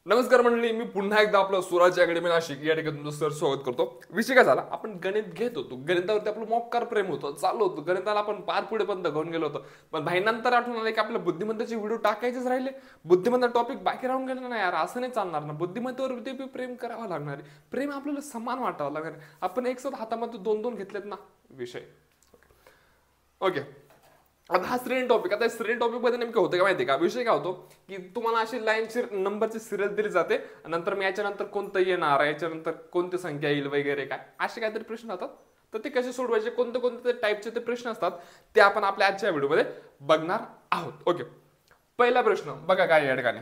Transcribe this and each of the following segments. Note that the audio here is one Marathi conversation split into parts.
नमस्कार मंडळी, मी पुन्हा एकदा आपलं स्वराज अकॅडमी नाशिक या ठिकाणी तुमचं सर स्वागत करतो. विषय काय झाला, आपण गणित घेत होतो, गणितावरती आपलं मोक्कार प्रेम होतं, चालू होतं गणिताला, आपण पार पुढे पण घेऊन गेलो होतो. पण भाई नंतर आठवण आलं की आपल्या बुद्धिमत्तेचे व्हिडिओ टाकायचेच राहिले. बुद्धिमत्ता टॉपिक बाकी राहून गेला ना यार, असं नाही चालणार ना. बुद्धिमत्तेवर ते प्रेम करावं लागणार आहे, प्रेम आपल्याला समान वाटावं लागणार आहे. आपण एक साथ हातामध्ये दोन दोन घेतलेत ना विषय. ओके, आता हा श्रेणी टॉपिक, आता श्रेणी टॉपिक मध्ये नेमकं होतं का माहिती का, विषय काय होतो की तुम्हाला अशी लाईनची नंबरची सिरियल दिली जाते, नंतर मी याच्यानंतर कोणतं येणार, याच्यानंतर कोणती संख्या येईल वगैरे काय असे काहीतरी प्रश्न असतात. तर ते कसे सोडवायचे, कोणते कोणते टाईपचे ते प्रश्न असतात, ते आपण आपल्या आजच्या व्हिडिओमध्ये बघणार आहोत. ओके, पहिला प्रश्न बघा काय या ठिकाणी.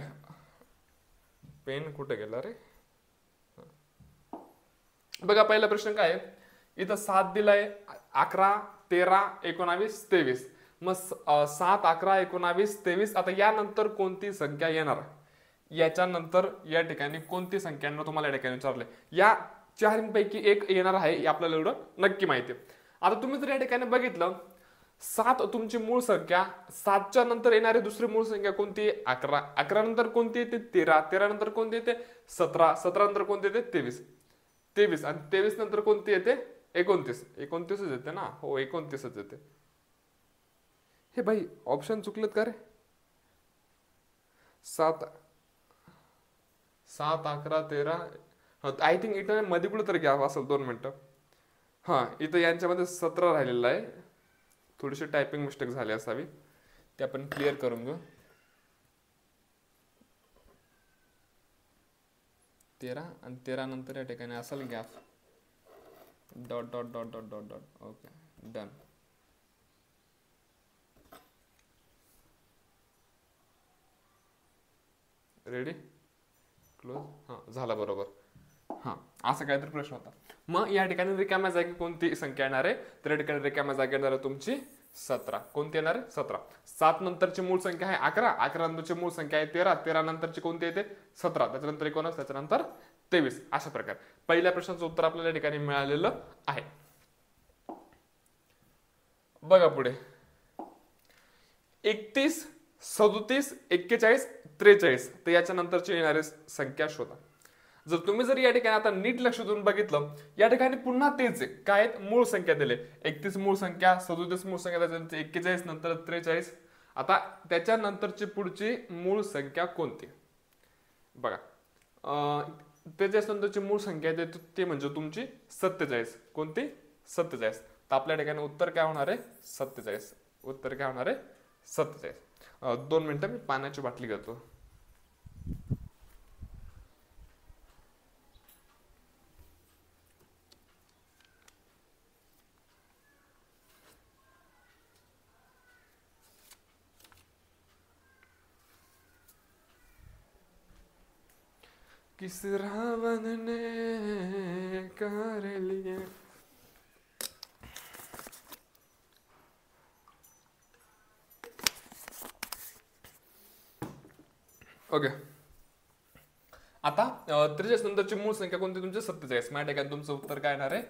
पेन कुठे गेला रे. बघा पहिला प्रश्न काय आहे, इथं 7 दिलाय, 11, 13, 19, 23. मग 7, 11, 19, 23. आता यानंतर कोणती संख्या येणार, याच्यानंतर या ठिकाणी कोणती संख्या येणार तुम्हाला या ठिकाणी विचारले. या चारपैकी एक येणार आहे हे आपल्याला एवढं नक्की माहिती आहे. आता तुम्ही जर या ठिकाणी बघितलं, 7 तुमची मूळ संख्या, 7च्या नंतर येणारी दुसरी मूळ संख्या कोणती, 11, 11 नंतर कोणती येते, 13, 13 नंतर कोणती येते, 17, 17 नंतर कोणती येते, 23, 23 आणि 23 नंतर कोणती येते, 29, 29च येते ना, हो 29च येते. हे भाई ऑप्शन चुकलेत का रे. 7, 7, 11, 13, आय थिंक इथं मध्ये कुठं तरी घ्यावं असेल, 2 मिनिटं. हा, इथं यांच्यामध्ये 17 राहिलेलं आहे, थोडीशी टायपिंग मिस्टेक झाली असावी, ते आपण क्लिअर करून घेऊ. 13 आणि 13 नंतर या ठिकाणी असेल gap, dot dot dot dot dot dot. Okay, done. Ready, close. हां, झाला बरोबर. हां, असा काहीतरी प्रश्न होता. मग या ठिकाणी रिकाम्या जागी कोणती संख्या येणार आहे, तर या ठिकाणी रिकाम्या जागी येणार आहे तुमची 17. कोणती येणार आहे, 17. 7 नंतरची मूळ संख्या आहे 11, 11 नंतरची मूळ संख्या आहे 13, 13 नंतरची कोणती येते, 17, त्याच्यानंतर 19, त्याच्यानंतर 23. अशा प्रकारे पहिल्या प्रश्नाचं उत्तर आपल्याला या ठिकाणी मिळालेलं आहे. बघा पुढे, 31, 37, 41, 43. तर याच्या नंतरची येणारी संख्या शोधा. जर तुम्ही जर या ठिकाणी आता नीट लक्ष देऊन बघितलं, या ठिकाणी पुन्हा तेच आहे, काय मूळ संख्या दिले, 31 मूळ संख्या, 37 मूळ संख्या, त्याच्यानंतर 41, नंतर 43. आता त्याच्यानंतरची पुढची मूळ संख्या कोणती बघा, त्याच्या नंतरची मूळ संख्या देते ते म्हणजे तुमची 47. कोणती, 47. तर आपल्या ठिकाणी उत्तर काय होणार आहे, 47. उत्तर काय होणार आहे, 47. 2 मिनिटं मी पाण्याची बाटली घेतो. किस रावण ने कर लिए. ओके, आता 43 नंतरची मूळ संख्या कोणती तुमची, 47. माझ्या ठिकाणी तुमचं उत्तर काय येणार आहे,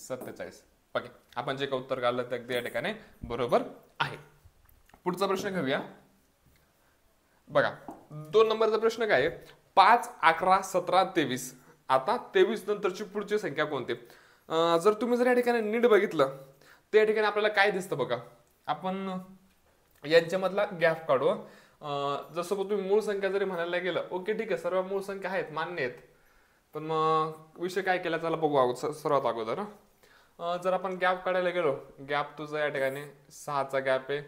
47. ओके, आपण जे काही उत्तर काढलं ते अगदी या ठिकाणी बरोबर आहे. पुढचा प्रश्न घेऊया. बघा 2 नंबरचा प्रश्न काय आहे, 5, 11, 17, 23. आता 23 नंतरची पुढची संख्या कोणती. जर तुम्ही जर या ठिकाणी नीट बघितलं, तर या ठिकाणी आपल्याला काय दिसतं बघा, आपण यांच्यामधला गॅप काढू. जसं तुम्ही मूळ संख्या जरी म्हणायला गेलं, ओके ठीक आहे, सर्व मूळ संख्या आहेत, मान्य आहेत. पण मग विषय काय केला, चला बघू सर्वात अगोदर. जर आपण गॅप काढायला गेलो, गॅप तुझा या ठिकाणी 6चा गॅप आहे,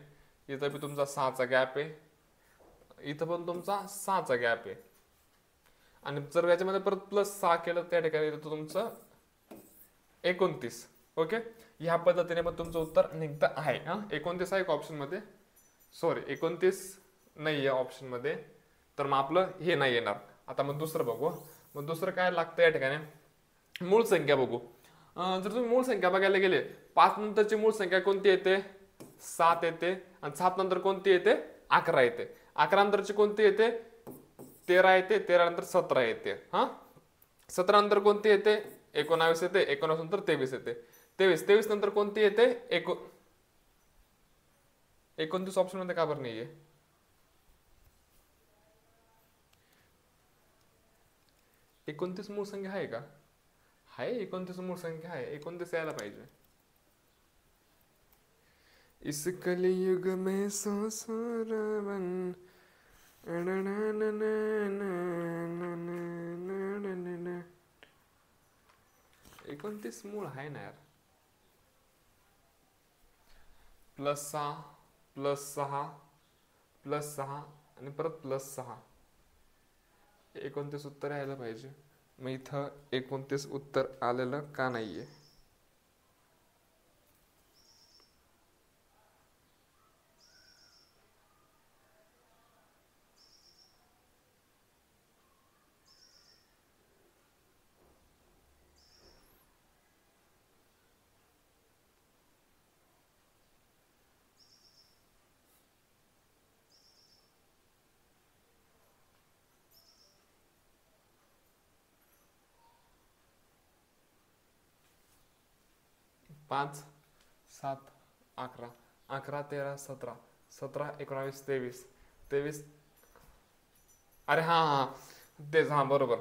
इथं बी तुमचा 6चा गॅप आहे, इथं पण तुमचा 6चा गॅप आहे. आणि जर याच्यामध्ये परत +6 केलं, त्या ठिकाणी तुमचं 29. ओके, ह्या पद्धतीने पण तुमचं उत्तर निघतं आहे. 29 आहे ऑप्शन मध्ये, सॉरी 29 नाही आहे ऑप्शन मध्ये, तर मग आपलं हे नाही येणार. आता मग दुसरं बघू. मग दुसरं काय लागतं या ठिकाणी, मूळ संख्या बघू. जर तुम्ही मूळ संख्या बघायला गेले, 5 नंतरची मूळ संख्या कोणती येते, 7 येते. आणि 7 नंतर कोणती येते, 11 येते. 11 नंतरची कोणती येते, 13 येते. 13 नंतर 17 येते. 17 नंतर कोणती येते, 19 येते. 19 नंतर 23 येते. 23 नंतर कोणती येते, 29 ऑप्शन मध्ये का बरं नाहीये. 29 मूळ संख्या आहे का? आहे, 29 मूळ संख्या आहे, 29 यायला पाहिजे. इस कलियुग में सो सुरवन 29 मूळ आहे ना यार. +6 +6 +6 आणि परत +6, 29 उत्तर यायला पाहिजे. मग इथं 29 उत्तर आलेलं का नाहीये? पाच 7 11 11 13 17 17 19 23 23, अरे हा हा तेच, हा बरोबर.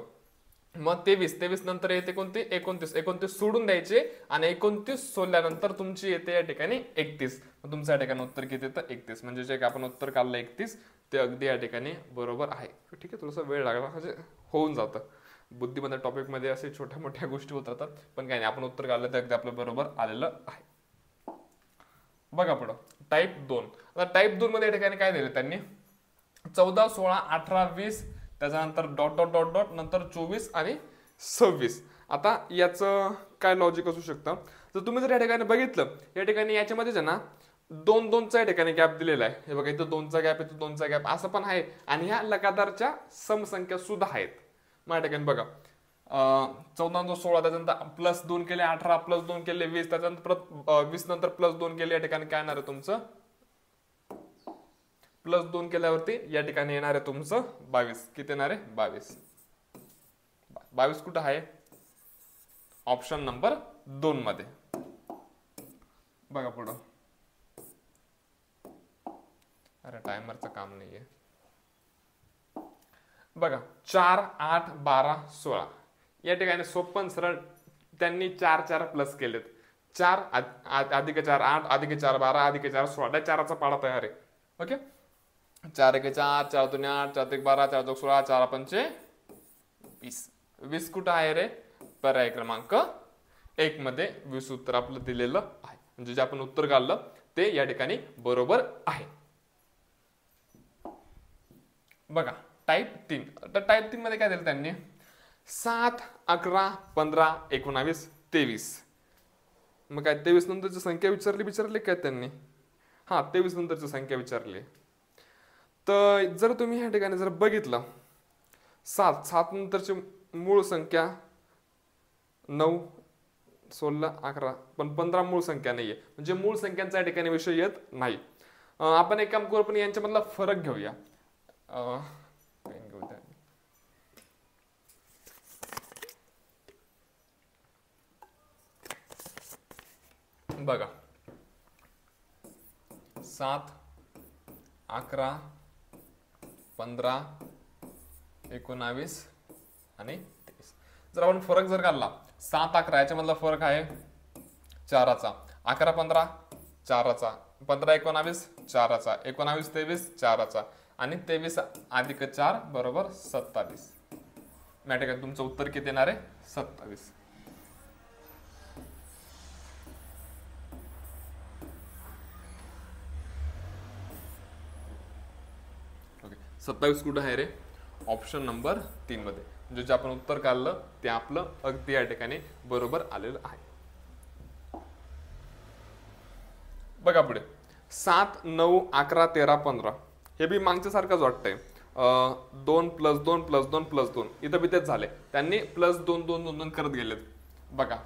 मग 23 नंतर येते कोणती? 29 सोडून द्यायचे आणि 29 सोडल्यानंतर तुमची येते या ठिकाणी 31. तुमचं या ठिकाणी उत्तर किती येतं? 31. म्हणजे जे आपण उत्तर काढलं 31 ते अगदी या ठिकाणी बरोबर आहे. ठीक आहे, थोडासा वेळ लागला म्हणजे होऊन जातं. बुद्धिमत्ता टॉपिक मध्ये असे छोट्या मोठ्या गोष्टी होत राहतात, पण काही नाही, आपण उत्तर काढलं तर अगदी आपलं बरोबर आलेलं आहे. बघा पुढं टाईप 2. आता टाईप 2 मध्ये या ठिकाणी काय दिलं त्यांनी? 14 16 18 20, त्याच्यानंतर डॉट डॉट डॉट डॉट, नंतर 24 आणि 26. आता याचं काय लॉजिक असू शकतं? तर तुम्ही जर या ठिकाणी बघितलं, या ठिकाणी याच्यामध्येच आहे ना 2-2चा या ठिकाणी गॅप दिलेला आहे. हे बघा, इथं 2चा गॅप, इथं 2चा गॅप असं पण आहे, आणि ह्या लगातारच्या समसंख्या सुद्धा आहेत. मग या ठिकाणी बघा 14 16, त्याच्यानंतर +2 केले 18, +2 केले 20, त्याच्यानंतर परत 20 नंतर +2 केले, या ठिकाणी काय येणार आहे तुमचं? +2 केल्यावरती या ठिकाणी येणार आहे तुमचं 22. किती येणार आहे? 22. 22 कुठं आहे? ऑप्शन नंबर 2 मध्ये. बघा पुढं. अरे टायमरचं काम नाहीये. बघा 4 8 12 16, या ठिकाणी सोपन सरळ त्यांनी 4 4 प्लस केलेत. 4 अधिक 4 8 अधिक 4 12 अधिक 4 16, 4चा पाडा तयार आहे. ओके, 4 1 4 4 2 8 4 1 12 4 2 16 4 5 20. 20 कुठं आहे रे? पर्याय क्रमांक 1 मध्ये 20 उत्तर आपलं दिलेलं आहे. म्हणजे जे आपण उत्तर काढलं ते या ठिकाणी बरोबर आहे. बघा टाईप 3. तर टाईप 3 मध्ये काय दिलं त्यांनी? 7 11 15 19 23. मग काय 23 नंतरची संख्या विचारली काय त्यांनी? हा, 23 नंतरची संख्या विचारली. तर जर तुम्ही ह्या ठिकाणी जर बघितलं, 7 नंतरची मूळ संख्या 9 16 11, पण 15 मूळ संख्या नाहीये, म्हणजे मूळ संख्यांचा या ठिकाणी विषय येत नाही. आपण एक काम करू, पण यांच्यामधला फरक घेऊया. बघा 7 11 15 19 आणि 23. जर आपण फरक जर काढला, 7 11 याच्यामधला फरक आहे 4चा, 11 15 4चा, 15 19 4चा, 19 23 4चा, आणि 23 अधिक 4 बरोबर 27. या ठिकाणी तुमचं उत्तर किती येणार आहे? 27. ओके, 27 कुठं आहे रे? ऑप्शन नंबर 3 मध्ये. म्हणजे जे आपण उत्तर काढलं ते आपलं अगदी या ठिकाणी बरोबर आलेलं आहे. बघा पुढे 7 9 11 13 15, हे बी मागच्या सारखंच वाटतंय. 2 + 2 + 2 + 2, इथं बी तेच झाले. त्यांनी +2 2 2 2 करत गेलेत. बघा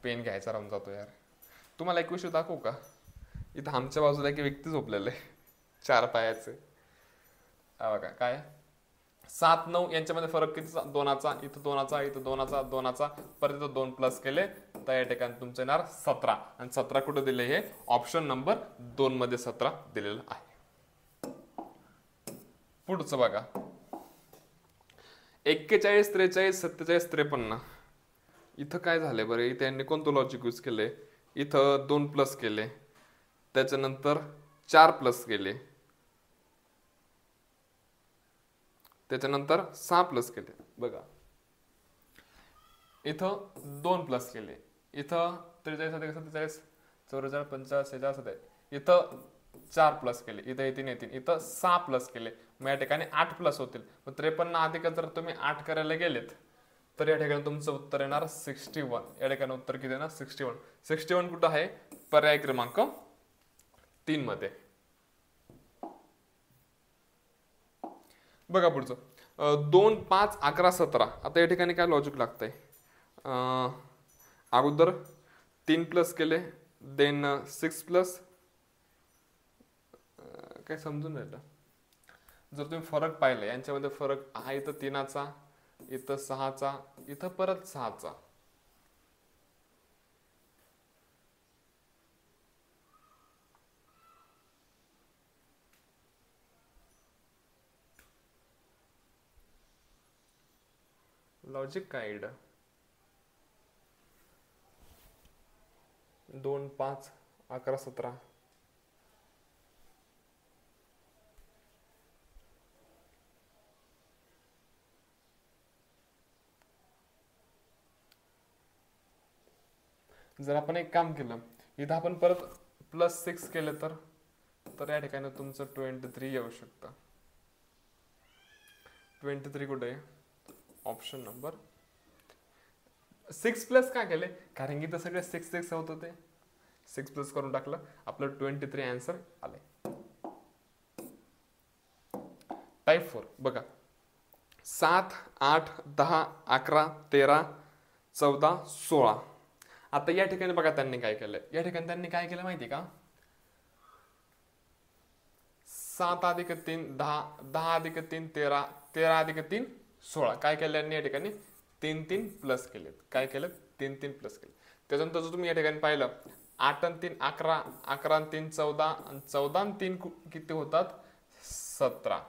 पेन घ्यायचा राहून जातो यार. तुम्हाला एक विषय दाखवू का? इथं आमच्या बाजूला एक व्यक्ती झोपलेलं आहे 4 पायाचे. बघा काय 7 9 यांच्यामध्ये फरक किती? 2चा, इथं 2चा, इथं 2चा, 2चा, परत इथं 2 प्लस केले तर या ठिकाणी तुमचं येणार 17. आणि 17 कुठं दिले? हे ऑप्शन नंबर 2 मध्ये 17 दिलेलं आहे. पुढचं बघा 41, 43, 47, 53. इथं काय झालंय बरं, इथे यांनी कोणतं लॉजिक यूज केलंय? इथं 2 प्लस केले, त्याच्यानंतर 4 प्लस केले, त्याच्यानंतर 6 प्लस केले. बघा इथं 2 प्लस केले, इथं 43, 47, 44, 45, 46, 47, इथं 4 प्लस केले, इथं येतील इथं 6 प्लस केले, मग या ठिकाणी 8 प्लस होतील. मग 53 अधिक जर तुम्ही 8 करायला गेलेत तर या ठिकाणी तुमचं उत्तर येणार 61. या ठिकाणी उत्तर किती येणार? 61. 61 कुठं आहे? पर्याय क्रमांक 3 मध्ये. बघा पुढचं 2, 5, 11, 17. आता या ठिकाणी काय लॉजिक लागतंय? अगोदर 3 प्लस केले, देन 6 प्लस, काय समजून राहिलं. जर तुम्ही फरक पाहिला यांच्यामध्ये फरक आहे, इथं 3चा, इथं 6चा, इथं परत 6चा. लॉजिक काय इकडं? 2, 5, 11, 17. जर आपण एक काम केलं, इथं आपण परत +6 केलं तर या ठिकाणी तुमचं 23 येऊ शकतं. 23 कुठे आहे? ऑप्शन नंबर 6 प्लस का केले? कारण की इथं सगळे 6 6 होत होते, 6 प्लस करून टाकलं, आपलं 23 आन्सर आले. टाइप 4 बघा 7, 8, 10, 11, 13, 14, 16. आता या ठिकाणी बघा त्यांनी काय केलंय, या ठिकाणी त्यांनी काय केलं माहिती का? 7 अधिक 3 10, 10 अधिक 3 13, 13 अधिक 3 16. काय केलं यांनी या ठिकाणी? 3 3 प्लस केलेत. काय केलं? 3 3 प्लस केले. त्याच्यानंतर जर तुम्ही या ठिकाणी पाहिलं 8 आणि 3 11, 11 आणि 3 14, आणि 14 आणि 3 किती होतात? 17.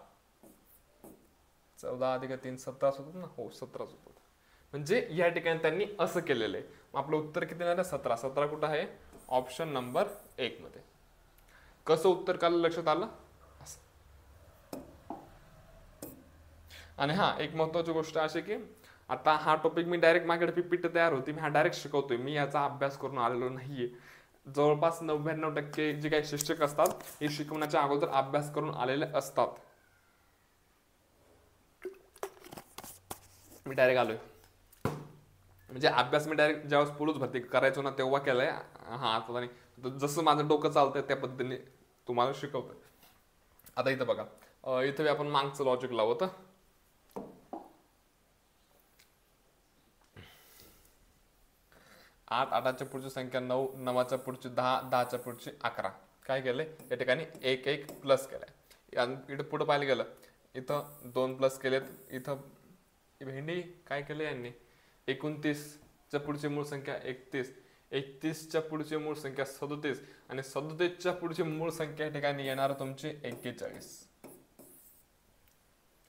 14 अधिक 3 17 होतात ना? हो 17 होतात. म्हणजे या ठिकाणी त्यांनी असं केलेलं आहे. आपलं उत्तर किती येणार? 17. 17 कुठं आहे? ऑप्शन नंबर 1 मध्ये. कसं उत्तर काढलं लक्षात आलं? आणि हा एक महत्वाची गोष्ट अशी की आता हा टॉपिक मी डायरेक्ट माझ्याकडे पीपीटी तयार होती, मी हा डायरेक्ट शिकवतोय, मी याचा अभ्यास करून आलेलो नाहीये. जवळपास 99% जे काही शिक्षक असतात हे शिकवण्याच्या अगोदर अभ्यास करून आलेले असतात. मी डायरेक्ट आलोय, म्हणजे अभ्यास मी डायरेक्ट ज्यावेळेस पोलीस भरती करायचो ना तेव्हा केलाय. हा आता नाही, जसं माझं डोकं चालतंय त्या पद्धतीने तुम्हाला शिकवतोय. आता इथं बघा, इथं आपण मागचं लॉजिक लावत. 8 8च्या पुढची संख्या 9, 9च्या पुढची 10, 10च्या पुढची 11. काय केलंय या ठिकाणी? 1 1 प्लस केलाय. इथं पुढे पाहिलं गेलं, इथं 2 प्लस केलेत, इथं भेंडी काय केलं यांनी? 29च्या पुढची मूळ संख्या 31, 31च्या पुढची मूळ संख्या 37, आणि 37च्या पुढची मूळ संख्या या ठिकाणी येणार तुमची 41.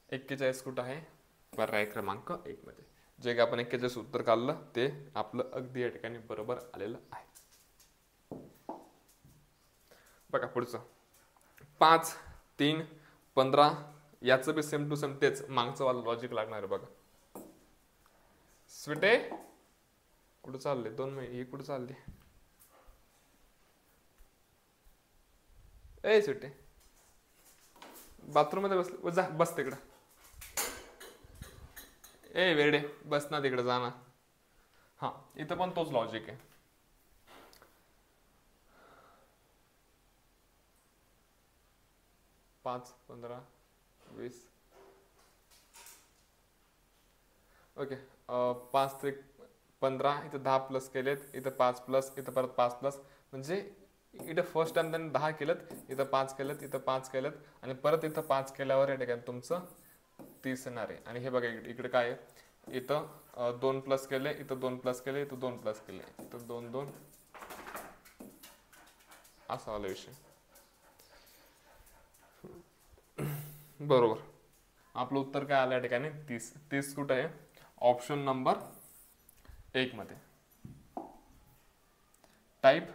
41 कुठं आहे? पर्याय क्रमांक 1 मध्ये. जे काही आपण 41 उत्तर काढलं ते आपलं अगदी या ठिकाणी बरोबर आलेलं आहे. बघा पुढचं 5, 3, 15. याचं बी सेम टू सेम तेच मागचं वाला लॉजिक लागणार आहे. बघा स्वीटे कुठं चालले? 2 महिने ही कुठं चालली? ए स्वीटे बाथरूम मध्ये बसले, जा बस तिकडं. ए वेडे बस ना तिकडे, जा ना. हा इथं पण तोच लॉजिक आहे. पाच 15 20. ओके 5 ते 15, इथं 10 प्लस केलेत, इथं 5 प्लस, इथं परत 5 प्लस. म्हणजे इथं फर्स्ट टाइम त्यांनी 10 केलेत, इथं 5 केलेत, इथं 5 केलेत, आणि परत इथं 5 केल्यावर या ठिकाणी तुमचं 30 येणार आहे. आणि हे बघा इकडे काय आहे, इथं 2 प्लस केले, इथं 2 प्लस केले, इथं 2 प्लस केले, इथं 2 2, असा वाला विषय. बरोबर. आपलं उत्तर काय आलं या ठिकाणी 30. 30 कुठे आहे? ऑप्शन नंबर 1 मध्ये. टाईप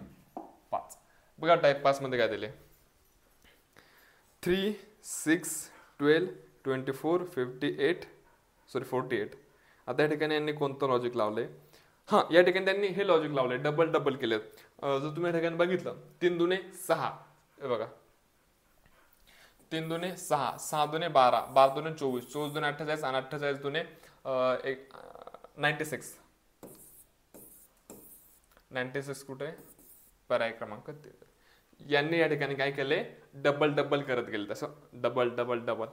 5 बघा, टाईप 5 मध्ये काय दिले? 3, 6, 12, 24, 48. आता या ठिकाणी यांनी कोणतं लॉजिक लावलंय? हा, या ठिकाणी त्यांनी हे लॉजिक लावलंय, डबल केलेत. जर तुम्ही या ठिकाणी बघितलं, 3 दुने 6, हे बघा, 3 दुने 6, 6 दुने 12, 12 दुने 24, 24 दुने 48 आणि 48 दुने 96. 96 कुठे? पर्याय क्रमांक 3. यांनी या ठिकाणी काय केले? डबल करत गेले, तसं डबल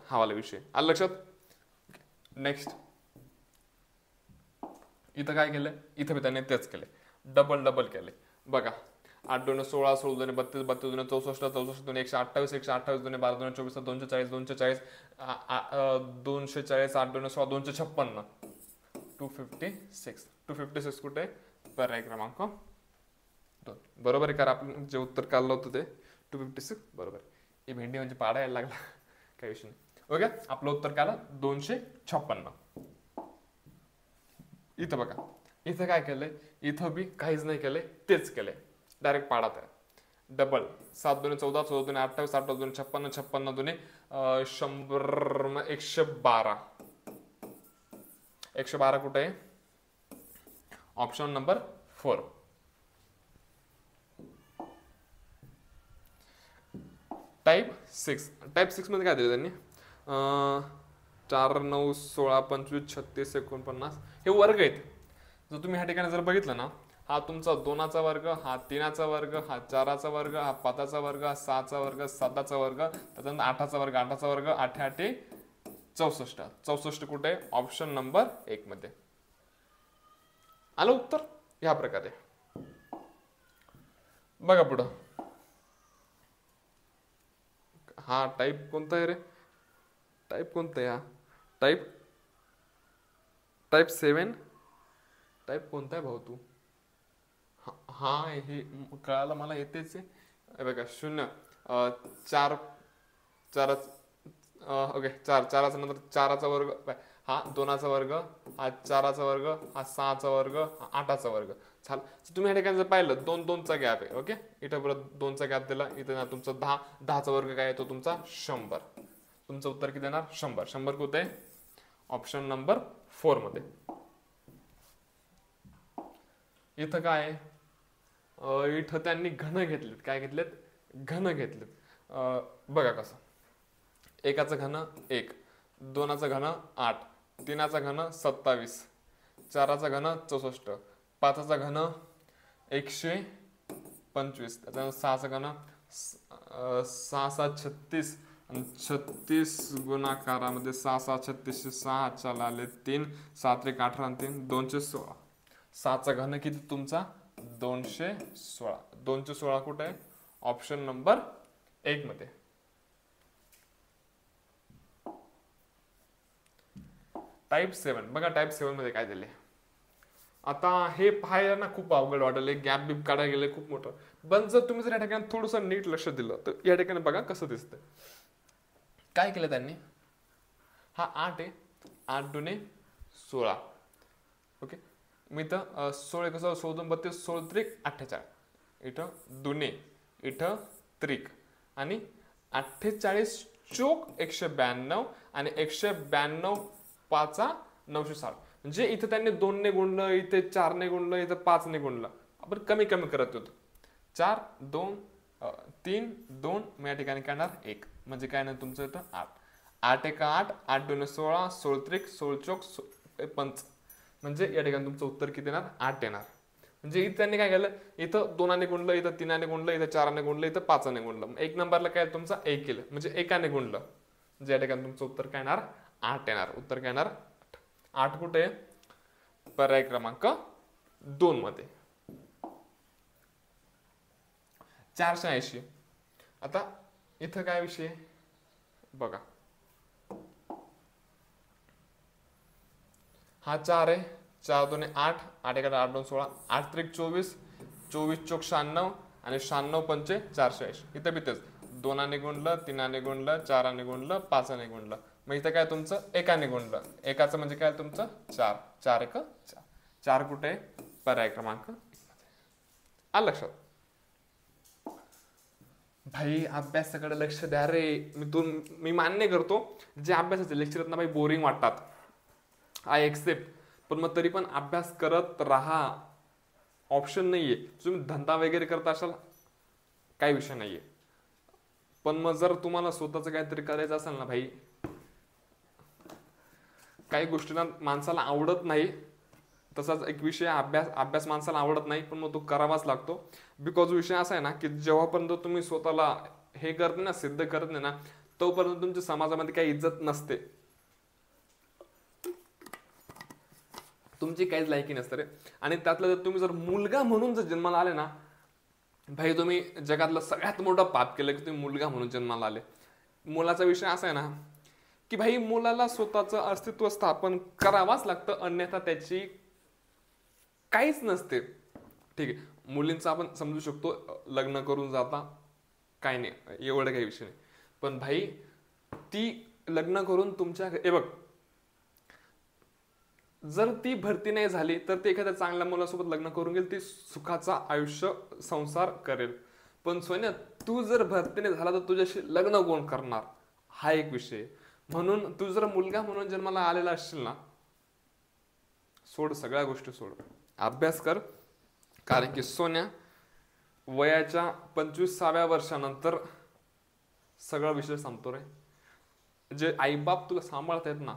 हा वाला विषय आला लक्षात. नेक्स्ट इथं काय केलं? इथं बी त्यांनी तेच केले, डबल केले. बघा, 8 दुने 16, 16 दुने 32, 32 दुने 64, 64 दुने 128, 128 दुने 12 दुने 24, 240, 240, 240, 8 दुने 16, 256, 256. 256 कुठे? पर्याय क्रमांक 2. बरोबर आहे, कारण आपण जे उत्तर काढलं होतं ते 256 बरोबर. ही भेंडी म्हणजे पाडा यायला लागला, काही विषय नाही. ओके, आपलं उत्तर काय आलं? 256. इथं बघा, इथं काय केलंय? इथं बी काहीच नाही केलंय, तेच केलंय, डायरेक्ट पाडात आहे. डबल 7 दुने 14, 14 दुने 28, 28 दुने 56, 56 दुने 100, 112. 112 कुठे आहे? Option number 4. टाईप 6. टाईप 6 मध्ये काय दिलं त्यांनी? 4, 9, 16, 25, 36, 49 हे वर्ग आहेत. जर तुम्ही ह्या ठिकाणी जर बघितलं ना, हा तुमचा 2चा वर्ग, हा 3चा वर्ग, हा 4चा वर्ग, हा 5चा वर्ग, हा 6चा वर्ग, 7चा वर्ग, त्याच्यानंतर 8चा वर्ग, 8चा वर्ग, 8 8 64. 64 कुठे? ऑप्शन नंबर 1 मध्ये. आलं उत्तर ह्या प्रकारे. बघा पुढं, हा टाईप कोणता आहे रे? टाईप कोणता आहे हा? टाईप 7. टाईप कोणता आहे भाऊ तू? हा हे कळालं मला, येतेच आहे बघा. 0, 4, 4, ओके, 4, 4चा नंतर 4चा वर्ग, हा 2चा वर्ग, हा 4चा वर्ग, हा 6चा वर्ग, हा 8चा वर्ग. चाल, तुम्ही या ठिकाणी जर पाहिलं 2 2चा गॅप आहे. ओके, इथं परत 2चा गॅप दिला, इथं तुमचा 10, 10चा वर्ग काय येतो तुमचा? 100. तुमचं उत्तर किती येणार? 100. 100 कुठे? ऑप्शन नंबर 4 मध्ये. इथं काय? इथं त्यांनी घन घेतलेत. काय घेतलेत? घन घेतलेत. बघा कसं, 1चा घन 1, 2चा घन 8, 3चा घन 27, 4चा घन 64, 5चा घन 125, त्याच्यानंतर 6चा घन 6 7 36 आणि 36 गुणाकारामध्ये 6 6 36, 6 चला आले 3, 7 1 18 आणि 3 216. 6चा घन किती तुमचा? 216. 216 कुठे आहे? ऑप्शन नंबर 1 मध्ये. टाईप 7 बघा, टाईप 7 मध्ये काय दिले? आता हे पाहायला ना खूप अवघड वाटले, गॅप बीप काढायला गेले खूप मोठं. पण जर तुम्ही जर या ठिकाणी थोडंसं नीट लक्ष दिलं तर या ठिकाणी बघा कसं दिसतंय. काय केलं त्यांनी? हा 8 आहे, 8 दुने 16. ओके, मी तर 16 कसं 16 32 16 त्रिक 48. इथं दुने, इथं त्रिक आणि 48 चोक 192 आणि 192 5 960. म्हणजे इथं त्यांनी 2 ने गुणलं, इथे 4 ने गुणलं, इथं 5 ने गुणलं. आपण कमी करत होतो. 4 2 3 2 मी या ठिकाणी करणार 1, म्हणजे काय नाही तुमचं इथं 8. 8 1 8, 8 2 16, 16 त्रिक 16 चोक 5. म्हणजे या ठिकाणी तुमचं उत्तर किती येणार? 8 येणार. म्हणजे इथं त्यांनी काय केलं? इथं 2 ने गुणलं, इथं 3 ने गुणलं, इथं 4 ने गुणलं, इथं 5 ने गुणलं. 1 नंबरला काय तुमचा 1 केलं, म्हणजे 1 ने गुणलं. म्हणजे या ठिकाणी तुमचं उत्तर काय येणार? 8 येणार. उत्तर काय येणार? 8 कुठे? पर्याय क्रमांक 2 मध्ये. 480. आता इथं काय विषय बघा, हा 4 आहे, 4 2 8, 8 1 8 2 16, 8 त्रिक 24, 24 चोक 96 आणि 96 पंचे 480. इथं बी तेच 2 ने गुणलं, 3 ने गुणलं, 4 ने गुणलं, 5 ने गुणलं. मग इथं काय तुमचं एकाने गुणलं, एकाचं म्हणजे काय तुमचं 4, 4 1 4, 4 कुठे आहे पर्याय क्रमांक 1 मध्ये. आलं लक्षात? भाई अभ्यासाकडे लक्ष द्या रे. मी मान्य करतो जे अभ्यासाचे लेक्चर आहेत ना भाई बोरिंग वाटतात, आय एक्सेप्ट, पण मग तरी पण अभ्यास करत राहा, ऑप्शन नाहीये. तुम्ही धंदा वगैरे करता असाल काही विषय नाहीये, पण मग जर तुम्हाला स्वतःच काहीतरी करायचं असेल ना भाई, काही गोष्टींना माणसाला आवडत नाही, तसाच एक विषय अभ्यास माणसाला आवडत नाही पण मग तो करावाच लागतो. बिकॉज विषय असा आहे ना की जेव्हापर्यंत तुम्ही स्वतःला हे करत ना, सिद्ध करत नाही ना, तोपर्यंत तुमच्या समाजामध्ये काही इज्जत नसते, तुमची काहीच लायकी नसते रे. आणि त्यातलं तुम्ही जर मुलगा म्हणून जर जन्माला आले ना भाई, तुम्ही जगातलं सगळ्यात मोठं पाप केलं की तुम्ही मुलगा म्हणून जन्माला आले. मुलाचा विषय असा आहे ना की भाई मुलाला स्वतःचं अस्तित्व स्थापन करावाच लागतं, अन्यथा त्याची काहीच नसते. ठीक आहे, मुलींचं आपण समजू शकतो, लग्न करून जाता काही नाही, एवढं काही विषय नाही. पण भाई ती लग्न करून तुमच्या बघ, जर ती भरती नाही झाली तर ती एखाद्या चांगल्या मुलासोबत लग्न करून घेईल, ती सुखाचा आयुष्य संसार करेल. पण सोन्या तू जर भरती नाही झाला तर तुझ्याशी लग्न कोण करणार, हा एक विषय. म्हणून तू जर मुलगा म्हणून जन्माला आलेला असशील ना, सोड सगळ्या गोष्टी, सोड, अभ्यास कर. कारण की सोन्या वयाच्या 25व्या वर्षानंतर सगळा विषय संपतो रे. जे आईबाप तुला सांभाळतायत ना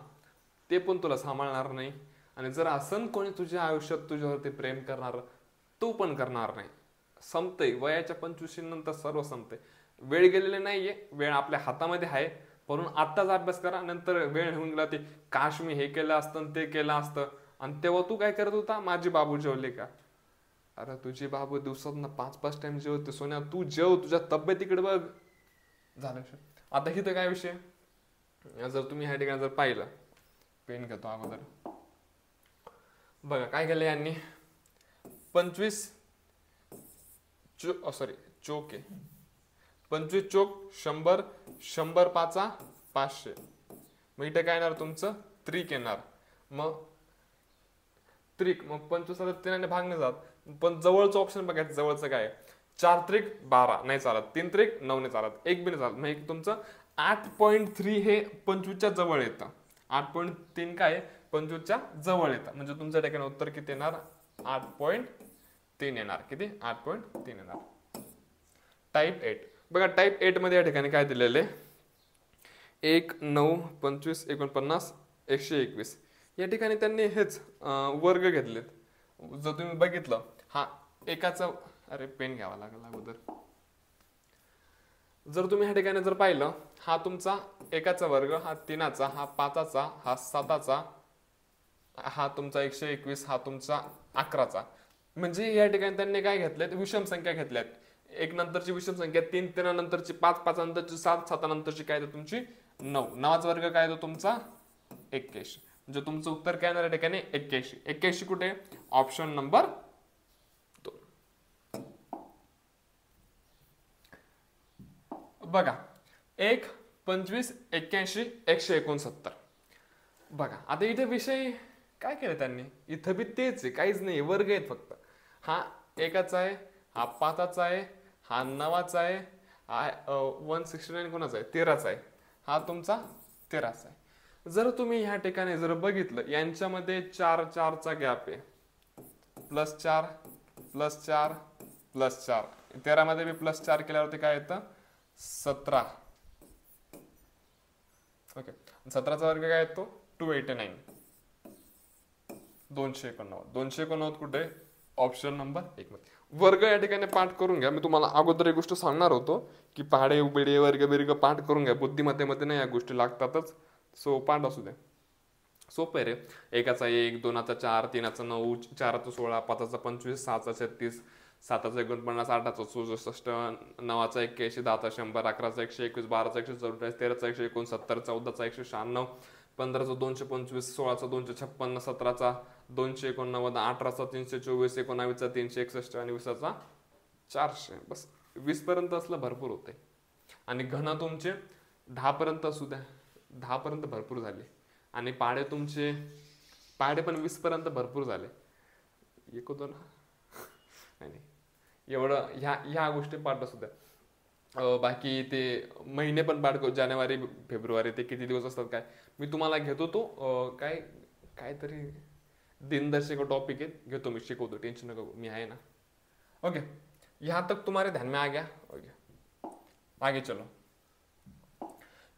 ते पण तुला सांभाळणार नाही, आणि जर असं कोणी तुझ्या आयुष्यात तुझ्यावरती प्रेम करणार तो पण करणार नाही. संपतंय वयाच्या 25 नंतर, सर्व संपतंय. वेळ गेलेली नाहीये, वेळ आपल्या हातामध्ये आहे, म्हणून आत्ताच अभ्यास करा. नंतर वेळ होऊन गेला ते काश मी हे केलं असतं ते केलं असतं, आणि तेव्हा तू काय करत होता, माझे बाबू जेवले का? अरे तुझे बाबू दिवसात 5-5 टाइम जेवते सोन्या, तू जेव, तुझ्या तब्येतीकडे बघ. झालं. आता इथं काय विषय, जर तुम्ही ह्या ठिकाणी जर पाहिलं, पेन घेतो अगोदर, बघा काय केलं यांनी, 25 चोक आहे, 25 चोक 100, 100 पाचा 500. मग इथे काय येणार तुमचं त्रिक येणार. मग त्रिक, मग 25 3 भागणे जात, पण जवळचं ऑप्शन बघायचं, जवळचं काय, 4 त्रिक 12 नाही चालत, 3 त्रिक 9 नाही चालत, 1 बी नाही चालत. मग तुमचं 8.3 हे 25च्या जवळ येतं, 8.3 काय 25च्या जवळ येतं. म्हणजे तुमच्या ठिकाणी उत्तर किती येणार, 8.3 येणार. किती, 8.3 येणार. टाईप 8 बघा, टाईप 8 मध्ये या ठिकाणी काय दिलेले, 1 9 25 49 121. या ठिकाणी त्यांनी हेच वर्ग घेतलेत. जर तुम्ही बघितलं, हा एकाचा, अरे पेन घ्यावा लागेल अगोदर. जर तुम्ही ह्या ठिकाणी जर पाहिलं, हा तुमचा एकाचा वर्ग, हा 3चा, हा 5चा, हा 7चा, हा तुमचा 121, हा तुमचा 11चा. म्हणजे या ठिकाणी त्यांनी काय घेतलेत, विषम संख्या घेतल्यात. 1 नंतरची विषम संख्या 3, 3 नंतरची 5, 5 नंतरची 7, 7 नंतरची काय तर तुमची 9, 9चा वर्ग काय तो तुमचा 81. म्हणजे तुमचं उत्तर काय येणार या ठिकाणी 81. 81 कुठे, ऑप्शन नंबर 2. बघा 1 25 81 169. बघा आता इथे विषय काय केलं त्यांनी, इथं बी तेच आहे, काहीच नाही, वर्ग आहेत फक्त. हा एकाचा आहे, हा 5चा आहे, हा 9चा आहे, हा 169 कोणाचा आहे 13चा आहे, हा तुमचा 13चा आहे. जर तुम्ही ह्या ठिकाणी जर बघितलं, यांच्यामध्ये 4 4चा गॅप आहे, +4 +4 +4, 13 मध्ये बी +4 केल्यावरती काय येतं 17. ओके, 17चा वर्ग काय येतो 289. 289, 289 कुठे, ऑप्शन नंबर 1 मध्ये. वर्ग या ठिकाणी पाठ करून घ्या. मी तुम्हाला अगोदर एक गोष्ट सांगणार होतो की पहाडे उबिडे वर्ग बिर्ग पाठ करून घ्या, बुद्धिमत्तेमध्ये नाही या गोष्टी लागतातच. सो पाठ असू द्या, सोपं आहे रे. एकाचा 1, 2चा 4, 3चा 9, 4चा 16, 5चा 25, 6चा 36, 7चा 49, 8चा 64, 9चा 81, 10चा 100, 11चा 121, 12चा 144, 13चा 169, 14चा 196, 15चा 225, 16चा 256, 17चा 289, 18चा 324, 19चा 361 आणि 20चा 400. बस 20 पर्यंत असलं भरपूर होते. आणि घन तुमचे 10 पर्यंत असू द्या, 10 पर्यंत भरपूर झाले आणि पाढे तुमचे पाढे पण 20 पर्यंत भरपूर झाले. एक होतो ना नाही एवढं ह्या गोष्टी पाठ सुद्धा. बाकी ते महिने पण पाठ, जानेवारी फेब्रुवारी ते किती दिवस असतात काय मी तुम्हाला घेतो तो काहीतरी दिनदर्शिका टॉपिक आहे, घेतो मी, शिकवतो, टेन्शन नको, मी आहे ना. ओके, यहाँ तक तुम्हारे ध्यान में आ गया. ओके, आगे चलो.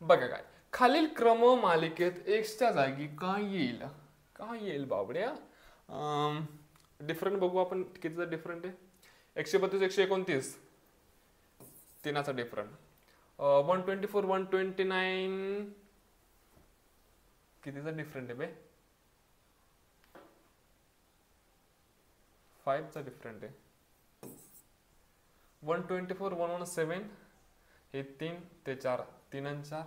बघा काय खालील क्रम मालिकेत एक्सच्या जागी काय येईल बाबड्या. डिफरंट बघू आपण कितीचा डिफरंट आहे. 132 129 तीनाचा डिफरंट. 124 129 कितीचा डिफरंट आहे बे. 5 चा डिफरंट आहे. 124 117 हे 3 ते 4 3 आणि 4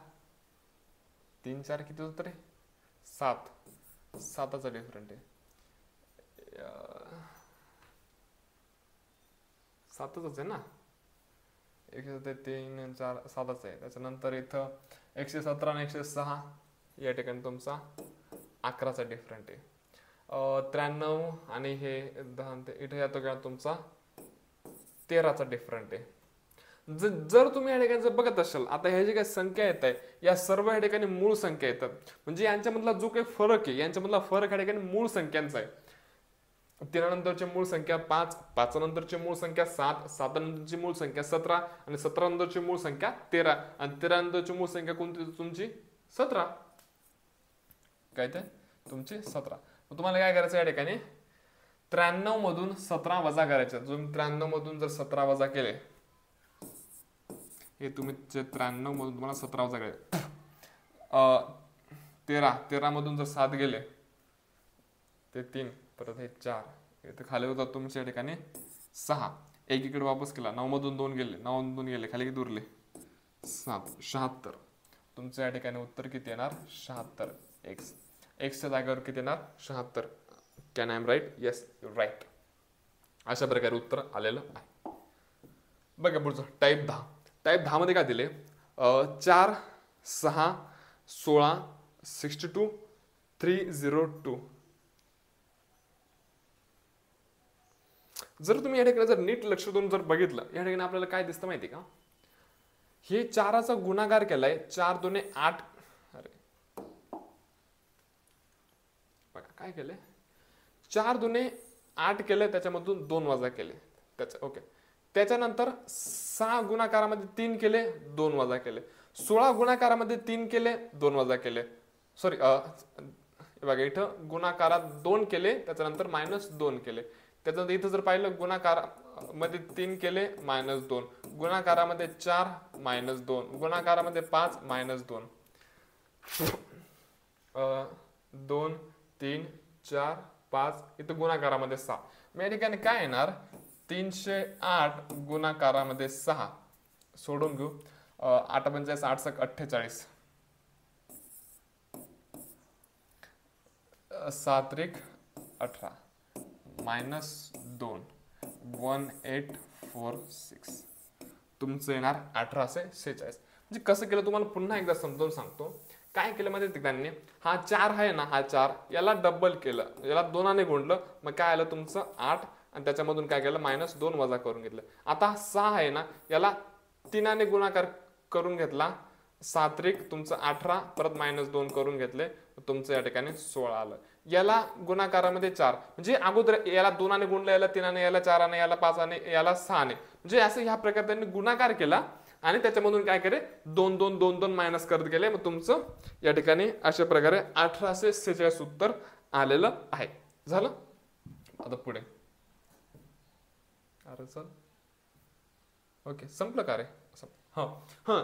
3 4 किती होतं रे 7 7चा डिफरंट आहे. 7च आहे ना. 103 4 7च आहे. त्याच्यानंतर इथं 117 आणि 106 या ठिकाणी तुमचा 11चा डिफरंट आहे. 93 आणि हे 10 इथे येतो का तुमचा 13चा डिफरंट आहे. जर तुम्ही या ठिकाणी जर बघत असाल, आता ह्या ज्या काही संख्या येत आहे या सर्व या ठिकाणी मूळ संख्या येतात. म्हणजे यांच्यामधला जो काही फरक आहे यांच्यामधला फरक या ठिकाणी मूळ संख्यांचा आहे. 13 नंतरची मूळ संख्या 5, 5 नंतरची मूळ संख्या 7, 7 नंतरची मूळ संख्या 17 आणि 17 नंतरची मूळ संख्या 13 आणि 13 नंतरची मूळ संख्या कोणती तुमची 17. काय ते तुमची 17. तुम्हाला काय करायचं या ठिकाणी 93 मधून 17 वजा करायचं. तुम्ही 93 मधून जर 17 वजा केले, हे तुम्ही 93 मधून तुम्हाला 17 वजा करायचे. 13 मधून जर 7 गेले ते 3, परत हे 4, इथे खाली होतात तुमच्या या ठिकाणी 6, एक इकडे वापस केला, 9 मधून 2 गेले, 9 मधून 2 गेले, खाली किती उरले 7, 76. तुमच्या या ठिकाणी उत्तर किती येणार 76 एक्स. एक्सच्या जागेवर किती येणार 76. Can I am right? Yes you right. अशा प्रकारे उत्तर आलेलं आहे. बघा पुढचं टाईप 10. टाईप 10 मध्ये काय दिले 4 6 16 62 302. जर तुम्ही या ठिकाणी जर नीट लक्ष देऊन जर बघितलं या ठिकाणी आपल्याला काय दिसतं माहिती का, हे 4चा गुणाकार केलाय 4 2 8. अरे बघा काय केलंय 4 2 8 केले, त्याच्यामधून 2 वजा केले त्याच्या. ओके, त्याच्यानंतर 6 गुणाकारामध्ये 3 केले 2 वजा केले. 16 गुणाकारामध्ये 3 केले 2 वजा केले. सॉरी बघा इथं गुणाकारात 2 केले त्याच्यानंतर -2 केले. त्याच्यानंतर इथं जर पाहिलं गुणाकारामध्ये 3 केले -2, गुणाकारामध्ये 4 -2, गुणाकारामध्ये 5 -2. 2 3 4 5 इथं गुणाकारामध्ये 6. या ठिकाणी काय येणार 308 गुणाकारामध्ये 6 सोडून घेऊ. 8 45 8 6 48 7 1 18 -2 1846. तुमचं येणार 1846. म्हणजे कसं केलं तुम्हाला पुन्हा एकदा समजावून सांगतो. काय केलं माहिती त्यांनी, हा 4 आहे ना, हा 4 याला डबल केलं, याला 2ने गुणलं, मग काय आलं तुमचं 8 आणि त्याच्यामधून काय केलं -2 वजा करून घेतलं. आता 6 आहे ना, याला 3ने गुणाकार करून घेतला, 7 1 तुमचं 18 परत -2 करून घेतले, तुमचं या ठिकाणी 16 आलं. याला गुणाकारामध्ये 4 म्हणजे अगोदर याला 2ने गुणलं, याला 3ने, याला 4ने, याला 5ने, याला 6ने, म्हणजे असं ह्या प्रकारे त्यांनी गुणाकार केला आणि त्याच्यामधून काय केले 2 2 2 2 मायनस करत गेले. मग तुमचं या ठिकाणी अशा प्रकारे 1846 उत्तर आलेलं आहे. झालं. आता पुढे अरे चल ओके संपलं का रे.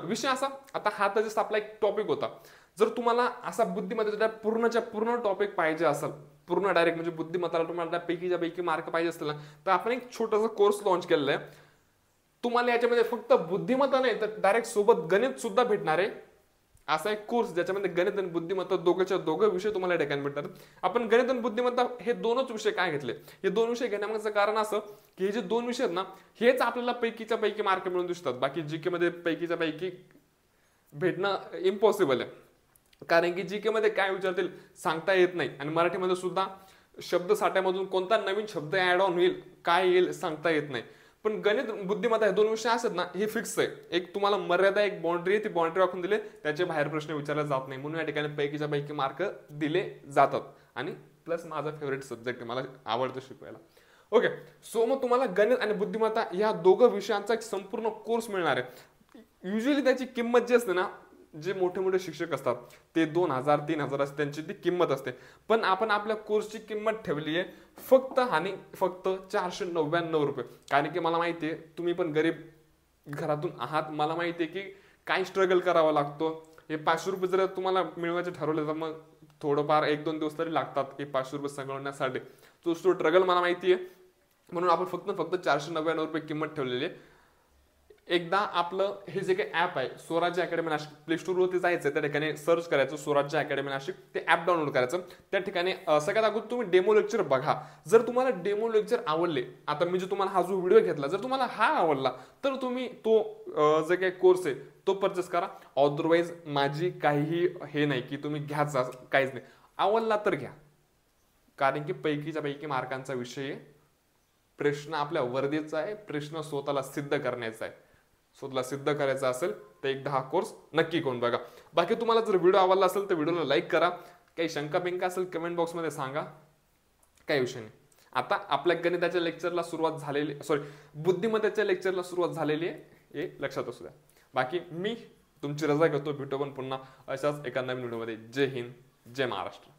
विषय असा, आता हा तर जस्ट आपला एक टॉपिक होता. जर तुम्हाला असा बुद्धिमत्तेचा पूर्णच्या पूर्ण टॉपिक पाहिजे असेल, पूर्ण डायरेक्ट म्हणजे बुद्धिमत्ताला तुम्हाला पैकीच्या पैकी मार्क पाहिजे असतील ना, तर आपण एक छोटासा कोर्स लॉन्च केलेला आहे. तुम्हाला याच्यामध्ये फक्त बुद्धिमत्ता नाही तर डायरेक्ट सोबत गणित सुद्धा भेटणार आहे. असा एक कोर्स ज्याच्यामध्ये गणित आणि बुद्धिमत्ता दोघं विषय तुम्हाला या ठिकाणी भेटणार. आपण गणित आणि बुद्धिमत्ता हे दोनच विषय काय घेतले, हे 2 विषय घेण्यामागचं कारण असं की हे जे 2 विषय आहेत ना, हेच आपल्याला पैकीच्या पैकी मार्क मिळून दिसतात. बाकी जीके मध्ये पैकीच्या पैकी भेटणं इम्पॉसिबल आहे. कारण की जीके मध्ये काय विचारतील सांगता येत नाही, आणि मराठीमध्ये सुद्धा शब्दसाठ्यामधून कोणता नवीन शब्द ऍड ऑन होईल, काय येईल सांगता येत नाही. पण गणित बुद्धिमत्ता हे 2 विषय असतात ना, हे फिक्स आहे. एक तुम्हाला मर्यादा, एक बाउंड्री आहे, ती बाउंड्री राखून दिले, त्याच्या बाहेर प्रश्न विचारले जात नाही. म्हणून या ठिकाणी पैकीच्या पैकी मार्क दिले जातात. आणि प्लस माझा फेवरेट सब्जेक्ट आहे, मला आवडतं शिकवायला. ओके, सो मग तुम्हाला गणित आणि बुद्धिमत्ता या दोघं विषयांचा एक संपूर्ण कोर्स मिळणार आहे. युजली त्याची किंमत जी असते ना, जे मोठे मोठे शिक्षक असतात ते 2000 3000 असते, त्यांची ती किंमत असते. पण आपण आपल्या कोर्सची किंमत ठेवली आहे फक्त आणि फक्त 499 रुपये. कारण की मला माहिती आहे तुम्ही पण गरीब घरातून आहात. मला माहिती आहे की काय स्ट्रगल करावा लागतो. हे 500 रुपये जर तुम्हाला मिळवायचे ठरवले तर मग थोडंफार 1-2 दिवस तरी लागतात हे 500 रुपये संगवण्यासाठी. तो स्ट्रगल मला माहिती आहे. म्हणून आपण फक्त 499 रुपये किंमत ठेवलेली आहे. एकदा आपलं हे जे काही ऍप आहे स्वराज्य अकॅडमी नाशिक, प्ले स्टोरवरती जायचं, त्या ठिकाणी सर्च करायचं स्वराज्य अकॅडमी नाशिक, ते ऍप डाउनलोड करायचं. त्या ठिकाणी सगळ्यात अगोदर तुम्ही डेमो लेक्चर बघा. जर तुम्हाला डेमो लेक्चर आवडले, आता मी जे तुम्हाला हा जो व्हिडिओ घेतला, जर तुम्हाला हा आवडला तर तुम्ही तो जे काही कोर्स आहे तो परचेस करा. अदरवाईज माझी काहीही हे नाही की तुम्ही घ्याच, काहीच नाही. आवडला तर घ्या, कारण की पैकीच्या पैकी मार्कांचा विषय आहे. प्रश्न आपल्या वर्दीचा आहे, प्रश्न स्वतःला सिद्ध करण्याचा आहे. स्वतःला सिद्ध करायचं असेल तर एकदा हा कोर्स नक्की करून बघा. बाकी तुम्हाला जर व्हिडिओ आवडला असेल तर व्हिडिओला लाईक करा. काही शंका बिंका असेल कमेंट बॉक्समध्ये सांगा, काही विषय नाही. आता आपल्या गणिताच्या लेक्चरला सुरुवात झालेली, बुद्धिमत्तेच्या लेक्चरला सुरुवात झालेली आहे, हे लक्षात असू द्या. बाकी मी तुमची रजा घेतो. भेटू पण पुन्हा अशाच एका नवीन व्हिडिओमध्ये. जय हिंद, जय महाराष्ट्र.